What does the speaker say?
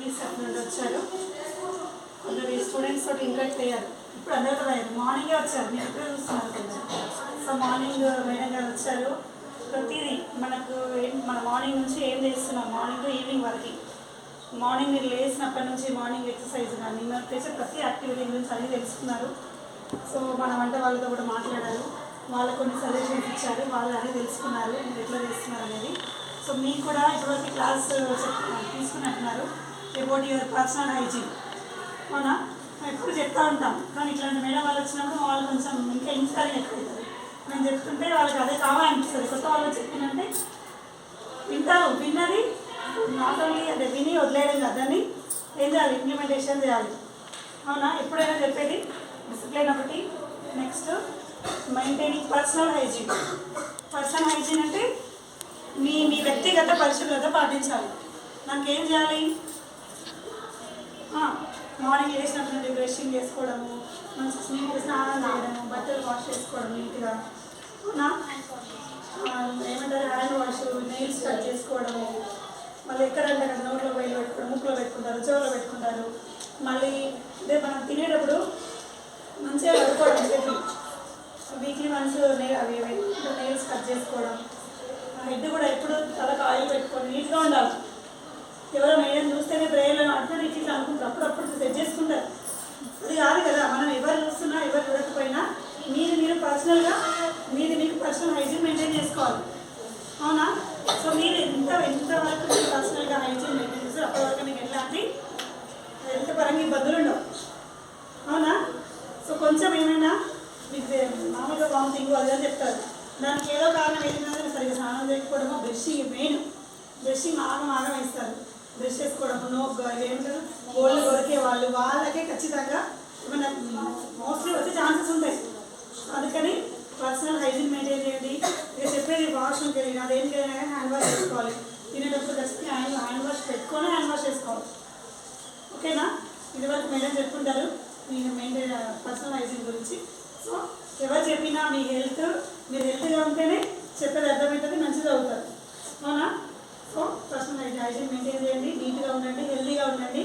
Piece నుండి వచ్చారు. కొందరు స్టూడెంట్స్ తోటి ఇంటరాక్ట్ అయ్యారు. ఇప్పుడు అందరితో అయ్యారు. మార్నింగే వచ్చారు, మీరు ఎప్పుడే చూస్తున్నారు కొంచెం. సో మార్నింగ్ మేడం గారు వచ్చారు. ప్రతిదీ మనకు మన మార్నింగ్ నుంచి ఏం చేస్తున్నాం, మార్నింగ్ టు ఈవినింగ్ వరకు, మార్నింగ్ మీరు లేచినప్పటి నుంచి మార్నింగ్ ఎక్సర్సైజ్ కానీ మీరు చేసే ప్రతి యాక్టివిటీ గురించి అన్నీ తెలుసుకున్నారు. సో మన వంట వాళ్ళతో కూడా మాట్లాడారు, వాళ్ళకు కొన్ని సజెషన్స్ ఇచ్చారు, వాళ్ళు అన్నీ తెలుసుకున్నారు మీరు ఎట్లా చేస్తున్నారు అనేది. సో మీకు కూడా ఇటువంటి క్లాస్ తీసుకున్నట్టున్నారు అబౌట్ యువర్ పర్సనల్ హైజీన్. అవునా, ఎప్పుడు చెప్తా ఉంటాం, కానీ ఇట్లాంటి మేడం వాళ్ళు వచ్చినప్పుడు వాళ్ళు కొంచెం ఇంకా ఇన్స్పైరింగ్ ఎక్కువ అవుతుంది. నేను చెప్తుంటే వాళ్ళకి అదే కావాలనిపిస్తుంది. కొత్త వాళ్ళు చెప్పినంటే వింటారు, విన్నది నాట్ ఓన్లీ అంటే విని వదిలేయడం కాదు, దాన్ని ఏం చేయాలి, ఇంప్లిమెంటేషన్ చేయాలి. అవునా, ఎప్పుడైనా చెప్పేది డిసిప్లిన్ ఒకటి. Next maintaining personal hygiene. Personal hygiene అంటే మీ మీ వ్యక్తిగత పరిశుభ్రత పాటించాలి. దానికి ఏం చేయాలి, మార్నింగ్ లేచినప్పుడు నుండి బ్రషింగ్ చేసుకోవడము, మంచి స్నానం చేయడము, బట్టలు వాష్ చేసుకోవడం నీట్గా. అవునా, ఏమంటారు హ్యాండ్ వాష్, నెయిల్స్ కట్ చేసుకోవడము, మళ్ళీ ఎక్కడంటే అక్కడ నోట్లో వేలు పెట్టుకోవడం, ముక్కులో పెట్టుకుంటారు, చెవులో పెట్టుకుంటారు. మళ్ళీ ఇదే మనం తినేటప్పుడు మంచిగా కడుక్కోవడం చేతులు, వీక్లీ వన్స్ అవి నెయిల్స్ కట్ చేసుకోవడం. హెడ్ కూడా ఎప్పుడు తలకు ఆయిల్ పెట్టుకొని నీట్గా ఉండాలి. ఎవరో మేడం చూస్తేనే బ్రెయిన్లో అర్థం ఇట్లా అనుకుంటారు, అప్పుడప్పుడు సెట్ చేసుకుంటారు. అది కాదు కదా, మనం ఎవరు చూస్తున్నా ఎవరు చూడకపోయినా మీరు పర్సనల్గా మీకు పర్సనల్ హైజీన్ మెయింటైన్ చేసుకోవాలి. అవునా, సో మీరు ఎంతవరకు మీరు పర్సనల్గా హైజీన్ మెయింటైన్ చేస్తారు అప్పటివరకు మీకు ఎట్లాంటి హెల్త్ పరంగా ఇబ్బందులు ఉండవు. అవునా, సో కొంచెం ఏమైనా మీకు మామూలుగా వామిటింగ్ అది అని చెప్తారు, దానికి ఏదో కారణం ఏదైనా సరిగ్గా స్నానం చేయకపోవడమో, బ్రషింగ్ మెయిన్, బ్రషింగ్ ఆగం వేస్తారు. బ్రష్ చేసుకోవడము, ఏమంటారు గోళ్ళు కొరికే వాళ్ళకే ఖచ్చితంగా ఏమైనా మోస్ట్లీ వచ్చే ఛాన్సెస్ ఉంటాయి. అందుకని పర్సనల్ హైజీన్ మెయింటైన్ చేయండి. ఇక చెప్పేది వాష్రూమ్కి వెళ్ళినా అదేంటి అయినా కానీ హ్యాండ్ వాష్ చేసుకోవాలి. తినేటప్పుడు ఖచ్చితంగా హ్యాండ్ వాష్ పెట్టుకొని హ్యాండ్ వాష్ చేసుకోవాలి. ఓకేనా, ఇదివరకు మేడం చెప్పుకుంటారు మీరు మెయింటైన్ పర్సనల్ హైజీన్ గురించి. సో ఎవరు చెప్పినా మీరు హెల్త్గా ఉంటేనే చెప్పేది అర్థమవుతుంది, మంచిగా అవుతారు. అవునా, సో పర్సనల్ హైజీన్ మెయింటైన్ చేయండి, నీట్గా ఉండండి, హెల్తీగా ఉండండి.